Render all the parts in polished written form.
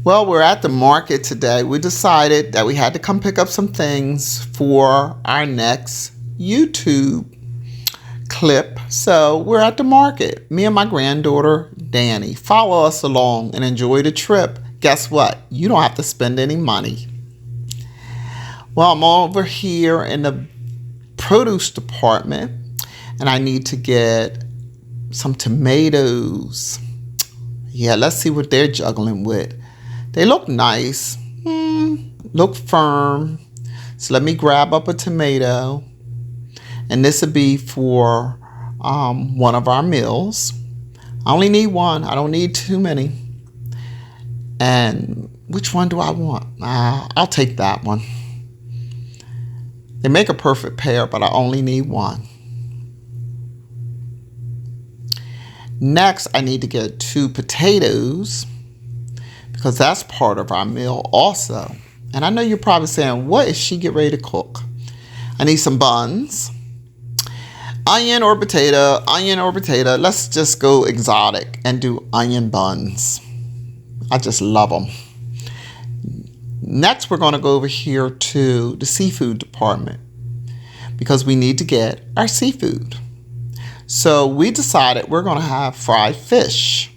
Well, we're at the market today. We decided that we had to come pick up some things for our next YouTube clip. So we're at the market. Me and my granddaughter, Danny. Follow us along and enjoy the trip. Guess what? You don't have to spend any money. Well, I'm over here in the produce department and I need to get some tomatoes. Yeah, let's see what they're juggling with. They look nice, look firm. So let me grab up a tomato. And this would be for one of our meals. I only need one. I don't need too many. And which one do I want? I'll take that one. They make a perfect pair, but I only need one. Next, I need to get 2 potatoes because that's part of our meal also. And I know you're probably saying, what is she getting ready to cook? I need some buns. Onion or potato, onion or potato. Let's just go exotic and do onion buns. I just love them. Next, we're going to go over here to the seafood department because we need to get our seafood. So we decided we're going to have fried fish.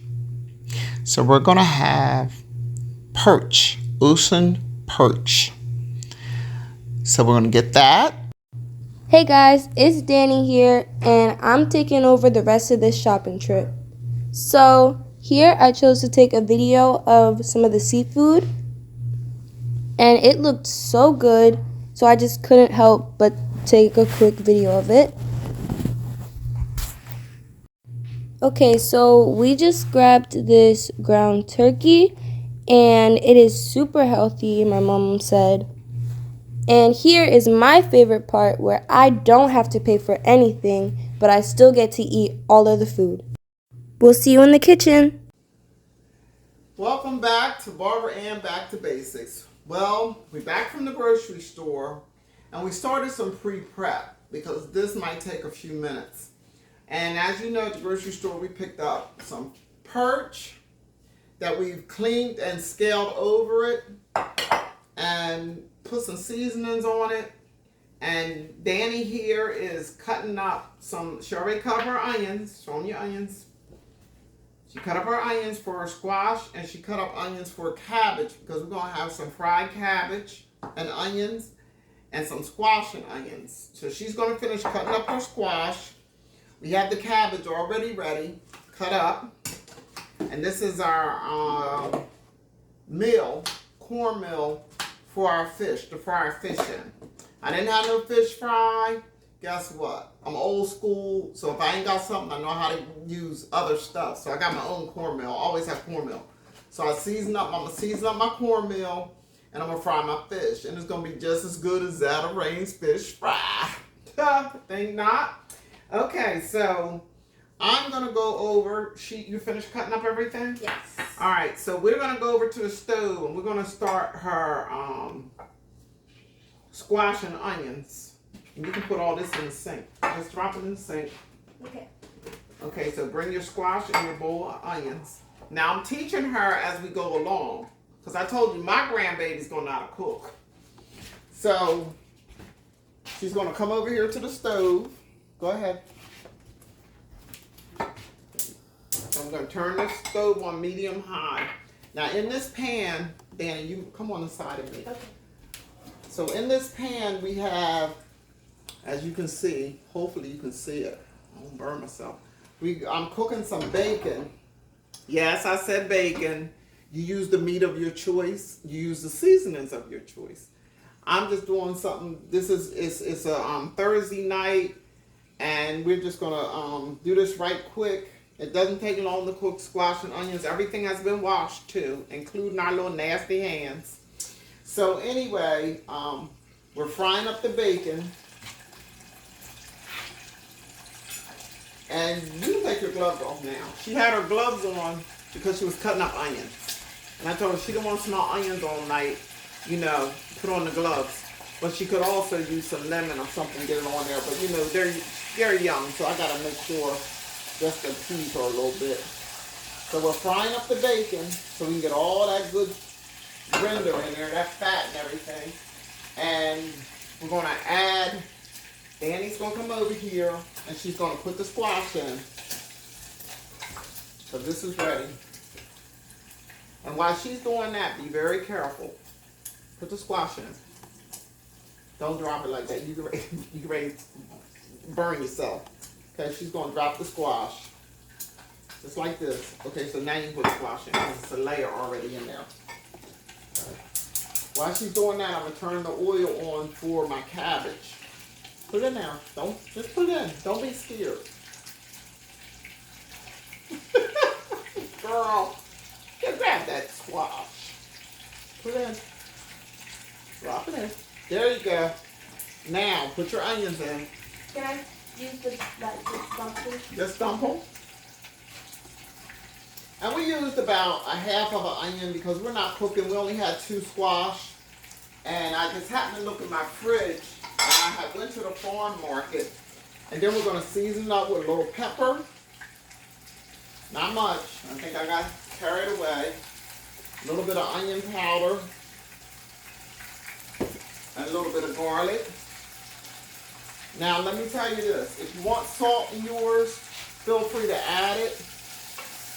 So we're going to have perch, ocean perch. So we're going to get that. Hey guys, it's Danny here, and I'm taking over the rest of this shopping trip. So here I chose to take a video of some of the seafood, and it looked so good, so I just couldn't help but take a quick video of it. Okay, so we just grabbed this ground turkey, and it is super healthy, my mom said. And here is my favorite part where I don't have to pay for anything, but I still get to eat all of the food. We'll see you in the kitchen. Welcome back to Barbara Ann Back to Basics. Well, we're back from the grocery store and we started some pre-prep because this might take a few minutes. And as you know, at the grocery store, we picked up some perch that we've cleaned and scaled over it and put some seasonings on it. And Danny here is cutting up some, she already cut up her onions, showing you onions. She cut up her onions for her squash and she cut up onions for cabbage because we're going to have some fried cabbage and onions and some squash and onions. So she's going to finish cutting up her squash. We have the cabbage already ready, cut up. And this is our meal, corn meal for our fish, to fry our fish in. I didn't have no fish fry. Guess what? I'm old school, so if I ain't got something, I know how to use other stuff. So I got my own cornmeal. I always have cornmeal. So I'm gonna season up my cornmeal, and I'm gonna fry my fish. And it's gonna be just as good as Zetta Rain's fish fry. Think not? Okay, so I'm gonna go over, you finished cutting up everything? Yes. All right, so we're gonna go over to the stove and we're gonna start her squash and onions. And you can put all this in the sink. Just drop it in the sink. Okay. Okay, so bring your squash and your bowl of onions. Now I'm teaching her as we go along. Because I told you my grandbaby's gonna know how to cook. So she's gonna come over here to the stove. Go ahead. So I'm going to turn this stove on medium high. Now in this pan, Danny, you come on the side of me. Okay. So in this pan we have, as you can see, hopefully you can see it. I won't burn myself. I'm cooking some bacon. Yes, I said bacon. You use the meat of your choice. You use the seasonings of your choice. I'm just doing something. This is it's a Thursday night. And we're just going to do this right quick. It doesn't take long to cook squash and onions. Everything has been washed too, including our little nasty hands. So anyway, we're frying up the bacon. And you can take your gloves off now. She had her gloves on because she was cutting up onions. And I told her she didn't want to smell onions all night, put on the gloves. But she could also use some lemon or something, get it on there. But they're young, so I gotta make sure just to tease her a little bit. So we're frying up the bacon so we can get all that good render in there, that fat and everything. And we're gonna add, Danny's gonna come over here and she's gonna put the squash in. So this is ready. And while she's doing that, be very careful. Put the squash in. Don't drop it like that. You can ready to burn yourself. Okay, she's gonna drop the squash. Just like this. Okay, so now you put the squash in because it's a layer already in there. Okay. While she's doing that, I'm gonna turn the oil on for my cabbage. Put it in there. Just put it in. Don't be scared. Girl, just grab that squash. Put it in. Drop it in. There you go. Now, put your onions in. Can I use the stump? Just dump them. And we used about a half of an onion because we're not cooking. We only had 2 squash. And I just happened to look in my fridge. And I had went to the farm market. And then we're going to season it up with a little pepper. Not much. I think I got carried away. A little bit of onion powder. And a little bit of garlic. Now let me tell you this. If you want salt in yours, feel free to add it.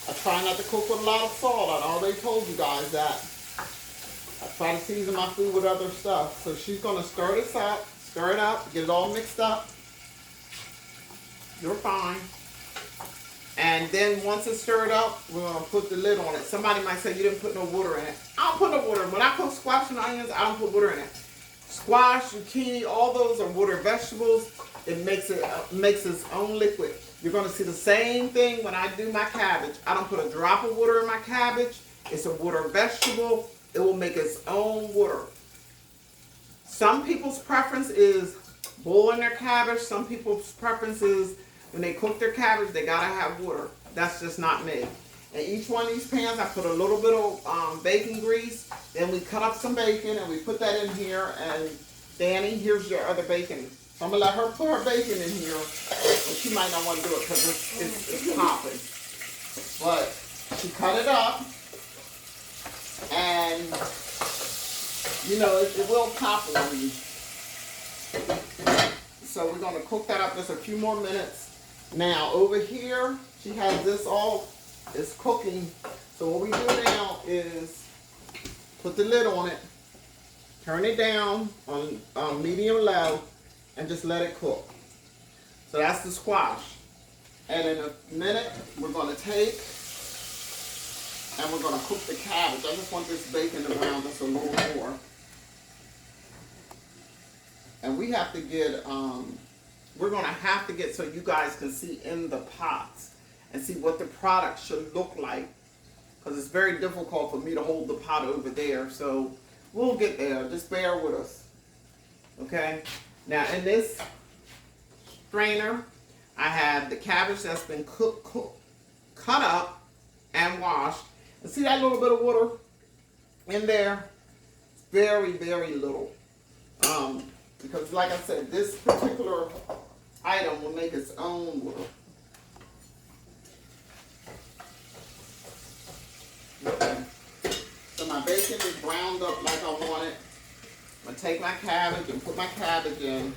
I try not to cook with a lot of salt. I already told you guys that. I try to season my food with other stuff. So she's going to stir this up, stir it up, get it all mixed up. You're fine. And then once it's stirred up, we're going to put the lid on it. Somebody might say you didn't put no water in it. I don't put no water in it. When I cook squash and onions, I don't put water in it. Squash, zucchini, all those are water vegetables. It makes its own liquid. You're going to see the same thing when I do my cabbage. I don't put a drop of water in my cabbage. It's a water vegetable. It will make its own water. Some people's preference is boiling their cabbage. Some people's preference is when they cook their cabbage, they got to have water. That's just not me. In each one of these pans, I put a little bit of bacon grease. Then we cut up some bacon and we put that in here. And Danny, here's your other bacon. So I'm going to let her put her bacon in here. But she might not want to do it because it's popping. But she cut it up. And, you know, it will pop on you. So we're going to cook that up just a few more minutes. Now, over here, she has this all, it's cooking. So what we do now is put the lid on it, turn it down on medium low, and just let it cook. So that's the squash. And in a minute, we're going to take and we're going to cook the cabbage. I just want this bacon to brown just a little more. And we have to get, we're going to have to get so you guys can see in the pots and see what the product should look like. Because it's very difficult for me to hold the pot over there. So we'll get there. Just bear with us. Okay? Now in this strainer, I have the cabbage that's been cut up and washed. And see that little bit of water in there? Very, very little. Because like I said, this particular item will make its own water. Okay. So my bacon is browned up like I want it. I'm going to take my cabbage and put my cabbage in.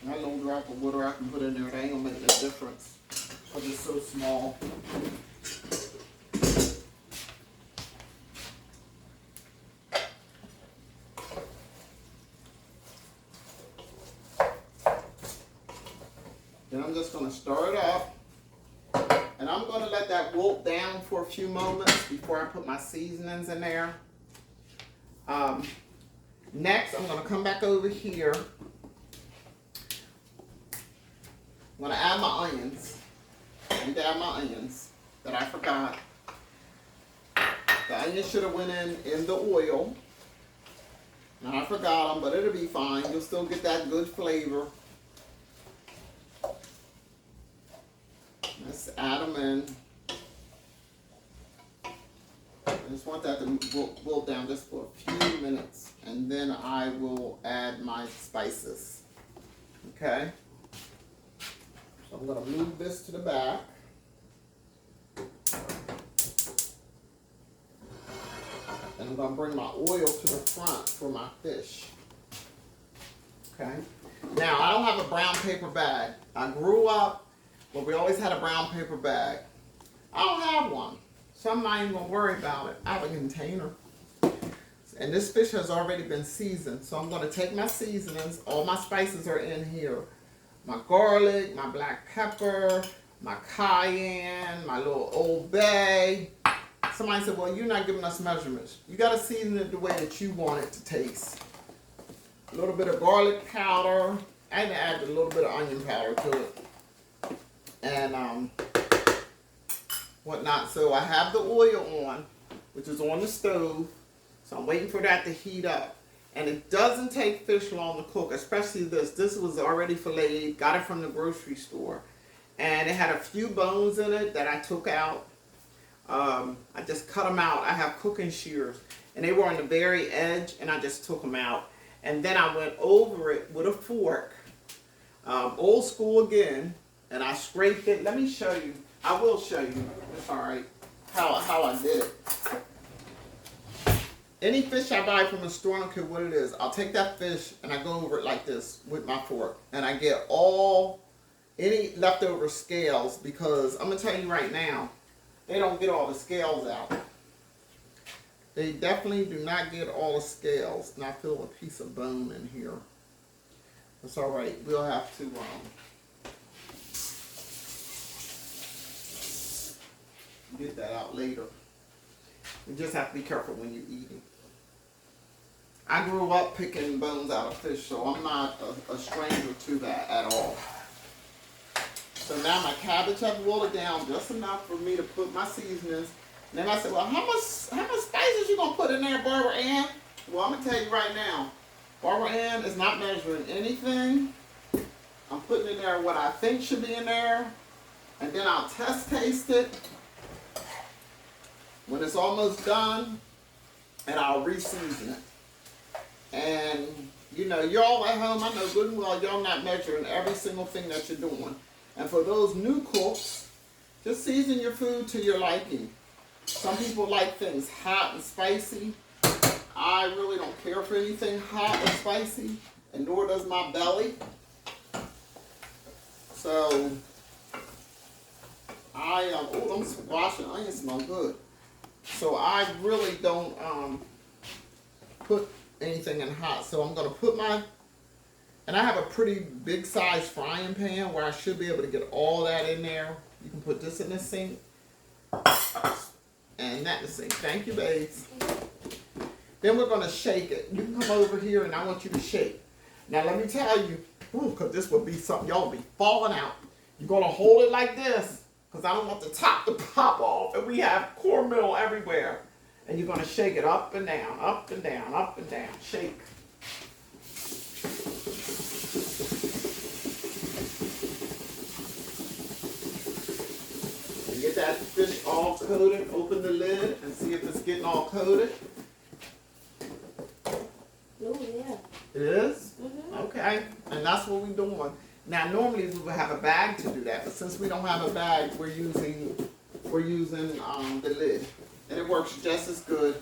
That little drop of water I can put in there, that ain't going to make no difference because it's so small. Then I'm just going to stir it up. And I'm going to let that wilt down for a few moments before I put my seasonings in there. Next, I'm going to come back over here. I'm going to add my onions. I need to add my onions that I forgot. The onions should have went in the oil. Now I forgot them, but it'll be fine. You'll still get that good flavor. Let's add them in. I just want that to wilt down just for a few minutes, and then I will add my spices. Okay. So I'm going to move this to the back. And I'm going to bring my oil to the front for my fish. Okay. Now, I don't have a brown paper bag. I grew up where we always had a brown paper bag. I don't have one. So I'm not even going to worry about it. I have a container. And this fish has already been seasoned. So I'm going to take my seasonings. All my spices are in here. My garlic, my black pepper, my cayenne, my little Old Bay. Somebody said, well, you're not giving us measurements. You got to season it the way that you want it to taste. A little bit of garlic powder. I even add a little bit of onion powder to it. And whatnot. So I have the oil on, which is on the stove. So I'm waiting for that to heat up. And it doesn't take fish long to cook, especially this. This was already filleted. Got it from the grocery store. And it had a few bones in it that I took out. I just cut them out. I have cooking shears. And they were on the very edge, and I just took them out. And then I went over it with a fork. Old school again. And I scraped it. Let me show you. I will show you. It's all right. How I did it. Any fish I buy from the store, I don't care what it is, I'll take that fish and I go over it like this with my fork. And I get any leftover scales, because I'm going to tell you right now, they don't get all the scales out. They definitely do not get all the scales. And I feel a piece of bone in here. That's all right. We'll have to get that out later. You just have to be careful when you eat it. I grew up picking bones out of fish, so I'm not a stranger to that at all. So now my cabbage has boiled down just enough for me to put my seasonings. And then I said, well, how much spices you gonna put in there, Barbara Ann? Well, I'm gonna tell you right now, Barbara Ann is not measuring anything. I'm putting in there what I think should be in there, and then I'll taste it when it's almost done, and I'll re-season it. And, you know, you're all at home. I know good and well y'all not measuring every single thing that you're doing. And for those new cooks, just season your food to your liking. Some people like things hot and spicy. I really don't care for anything hot or spicy, and nor does my belly. So, them squash and onions smell good. So I really don't put anything in hot. So I'm going to put and I have a pretty big size frying pan where I should be able to get all that in there. You can put this in the sink and that in the sink. Thank you, babes. Then we're going to shake it. You can come over here and I want you to shake. Now let me tell you, because this will be something y'all will be falling out. You're going to hold it like this, because I don't want the top to pop off, and we have cornmeal everywhere. And you're going to shake it up and down, up and down, up and down. Shake. And get that fish all coated. Open the lid and see if it's getting all coated. Oh, yeah. It is? Mm-hmm. Okay. And that's what we're doing. Now, normally we would have a bag to do that, but since we don't have a bag, we're using the lid. And it works just as good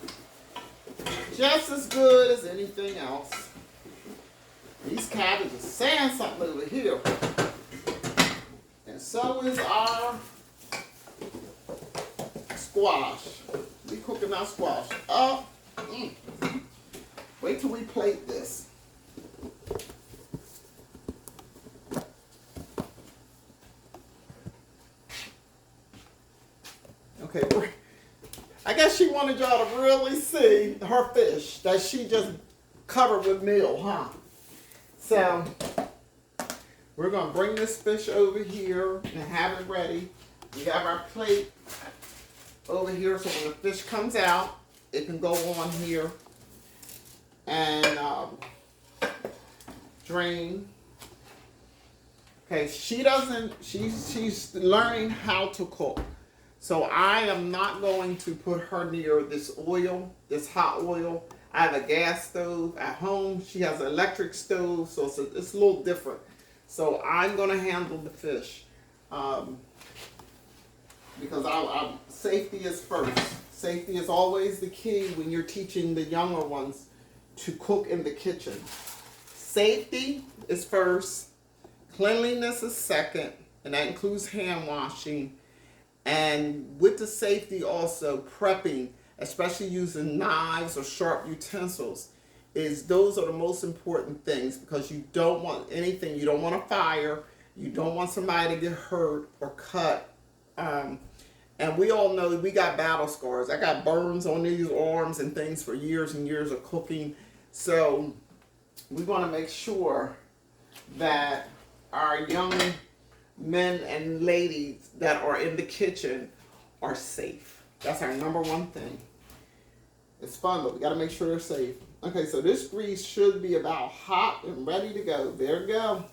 as anything else. These cabbages are saying something over here. And so is our squash. We cooking our squash up. Wait till we plate this. Okay, I guess she wanted y'all to really see her fish that she just covered with meal, huh? So, we're going to bring this fish over here and have it ready. We have our plate over here, so when the fish comes out, it can go on here and drain. Okay, she's learning how to cook. So I am not going to put her near this oil, this hot oil. I have a gas stove at home. She has an electric stove, so it's a little different. So I'm going to handle the fish. Because safety is first. Safety is always the key when you're teaching the younger ones to cook in the kitchen. Safety is first, cleanliness is second, and that includes hand washing. And with the safety also, prepping, especially using knives or sharp utensils, those are the most important things, because you don't want anything, you don't want a fire, you don't want somebody to get hurt or cut. And we all know we got battle scars. I got burns on these arms and things for years and years of cooking. So we want to make sure that our young men and ladies that are in the kitchen are safe. That's our number one thing. It's fun, but we got to make sure they're safe. Okay, so this grease should be about hot and ready to go. There we go.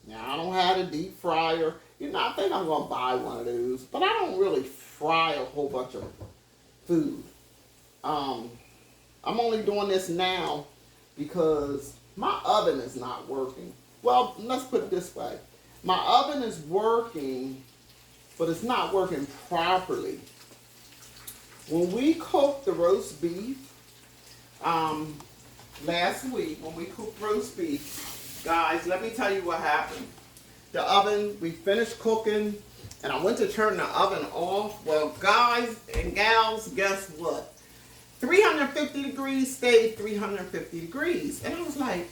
Now, I don't have a deep fryer. You know, I think I'm going to buy one of those. But I don't really fry a whole bunch of food. I'm only doing this now because my oven is not working. Well, let's put it this way. My oven is working, but it's not working properly. When we cooked the roast beef, last week, when we cooked roast beef, guys, let me tell you what happened. The oven, we finished cooking, and I went to turn the oven off. Well, guys and gals, guess what? 350 degrees stayed 350 degrees. And I was like,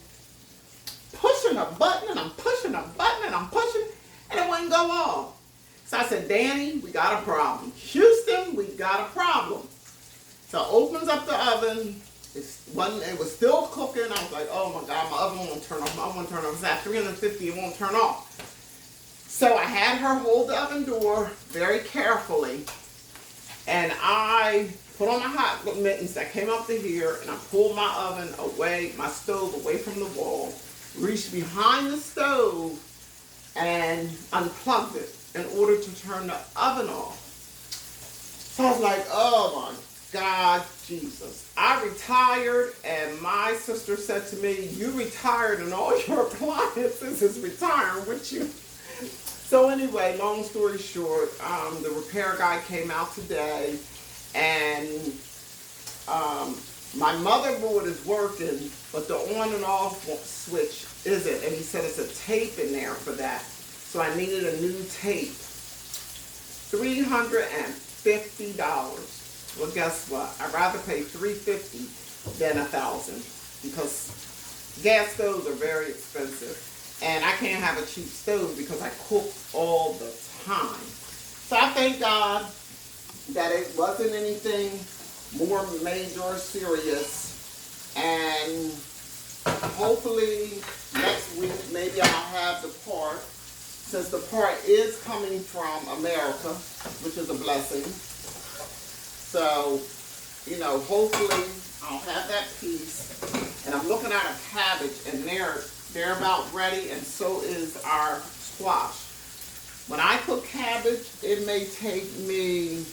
pushing a button, and I'm pushing a button, and I'm pushing, and it wouldn't go off. So I said, Danny, we got a problem. Houston, we got a problem. So it opens up the oven. It was still cooking. I was like, oh my God, my oven won't turn off. My oven won't turn off. It's at 350, it won't turn off. So I had her hold the oven door very carefully, and I put on my hot mittens that came up to here, and I pulled my oven away, my stove away from the wall, reached behind the stove, and unplugged it in order to turn the oven off. So I was like, oh my God, Jesus. I retired, and my sister said to me, you retired and all your appliances is retiring with you. So anyway, long story short, the repair guy came out today, and my motherboard is working, but the on and off switch isn't. And he said it's a tape in there for that. So I needed a new tape. $350. Well, guess what? I'd rather pay $350 than $1,000, because gas stoves are very expensive. And I can't have a cheap stove because I cook all the time. So I thank God that it wasn't anything more major or serious. And hopefully next week maybe I'll have the part, since the part is coming from America, which is a blessing. So, you know, hopefully I'll have that piece. And I'm looking at a cabbage, and they're about ready, and so is our squash. When I cook cabbage, it may take me,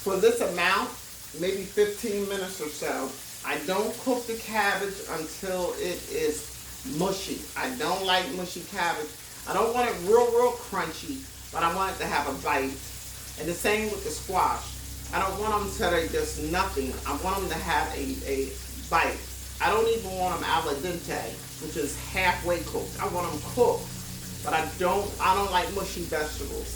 for this amount, maybe 15 minutes or so. I don't cook the cabbage until it is mushy. I don't like mushy cabbage. I don't want it real crunchy, but I want it to have a bite. And the same with the squash. I don't want them to be just nothing. I want them to have a bite. I don't even want them al dente, which is halfway cooked. I want them cooked, but I don't like mushy vegetables.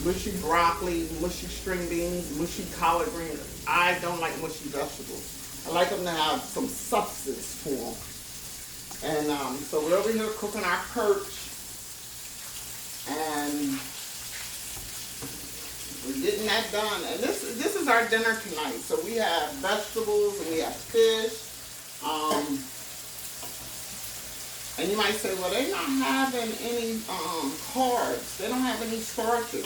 Mushy broccoli, mushy string beans, mushy collard greens. I don't like mushy vegetables. I like them to have some substance to them. And so we're over here cooking our perch, and we're getting that done. And this is our dinner tonight. So we have vegetables and we have fish. And you might say, well, they're not having any carbs. They don't have any starches.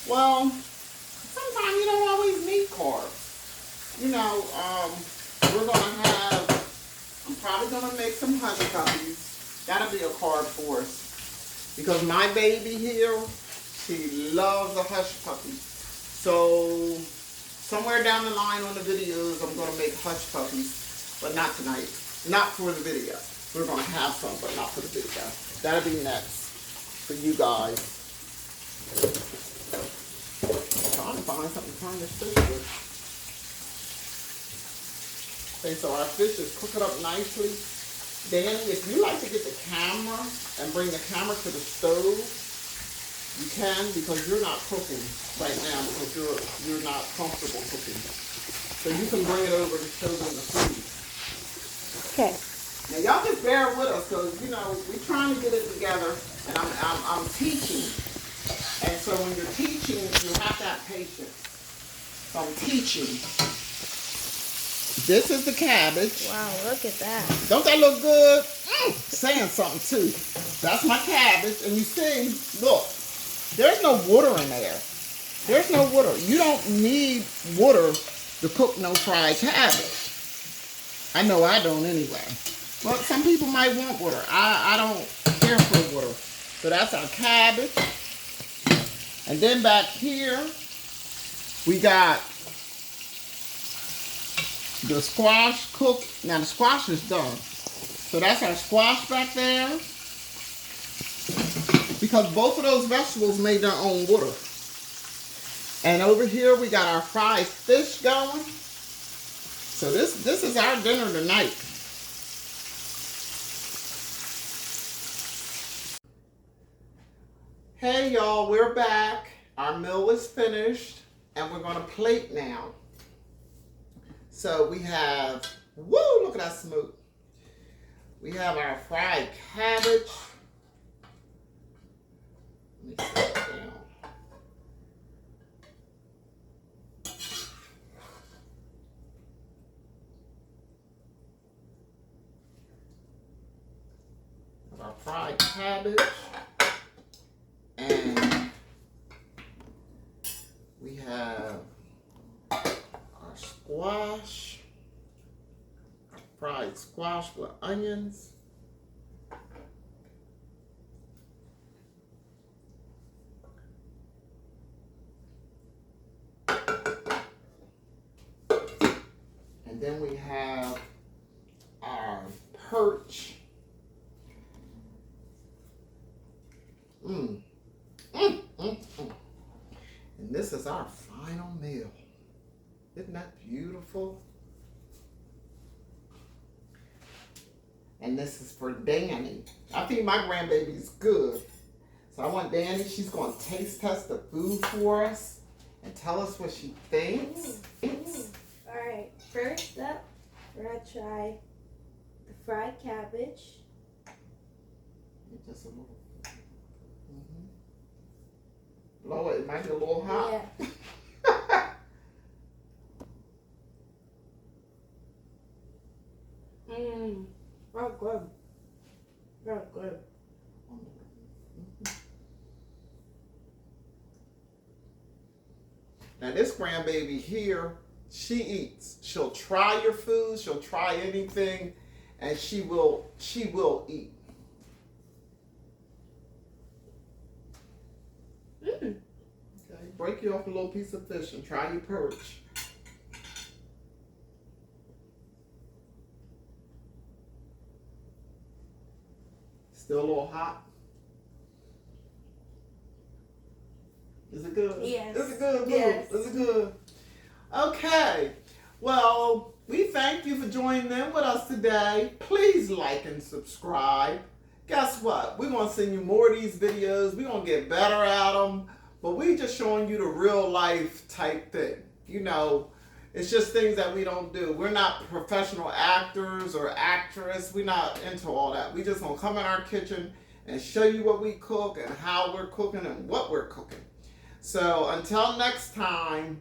Well, sometimes you don't always need carbs. You know, we're going to have, I'm probably going to make some hush puppies. That'll be a carb for us. Because my baby here, she loves a hush puppy. So, somewhere down the line on the videos, I'm going to make hush puppies. But not tonight. Not for the video. We're gonna have some, but not for the video. That'll be next for you guys. I'm trying to find something to turn this fish with. Okay, so our fish is cooking up nicely. Danny, if you like to get the camera and bring the camera to the stove, you can, because you're not cooking right now because you're not comfortable cooking. So you can bring it over to show them the food. Okay. Now y'all just bear with us because we're trying to get it together, and I'm teaching, and so when you're teaching, you have to have patience. So I'm teaching. This is the cabbage. Wow, look at that. Don't that look good? Saying something too. That's my cabbage, and you see, look, there's no water in there. There's no water. You don't need water to cook no fried cabbage. I know I don't anyway. But some people might want water. I don't care for water. So that's our cabbage. And then back here, we got the squash cooked. Now the squash is done. So that's our squash back there. Because both of those vegetables made their own water. And over here we got our fried fish going. So this is our dinner tonight. Hey y'all, we're back. Our meal is finished and we're gonna plate now. So we have, woo, look at that smoke. We have our fried cabbage. Let me set it down. Our fried cabbage, and we have our squash, our fried squash with onions. And then we have our perch. And this is our final meal. Isn't that beautiful? And this is for Danny. I think my grandbaby's good. So I want Danny, she's going to taste test the food for us and tell us what she thinks. All right, first up, we're going to try the fried cabbage. Just a little. Blow it. It might be a little hot. Yeah. Very good. Very good. Now this grandbaby here, she eats. She'll try your food. She'll try anything, and she will eat. Okay, break you off a little piece of fish and try your perch. Still a little hot? Is it good? Yes. Is it good? Yes. Is it good? Okay. Well, we thank you for joining in with us today. Please like and subscribe. Guess what? We're going to send you more of these videos. We're going to get better at them. But we're just showing you the real life type thing. You know, it's just things that we don't do. We're not professional actors or actress. We're not into all that. We just going to come in our kitchen and show you what we cook and how we're cooking and what we're cooking. So until next time.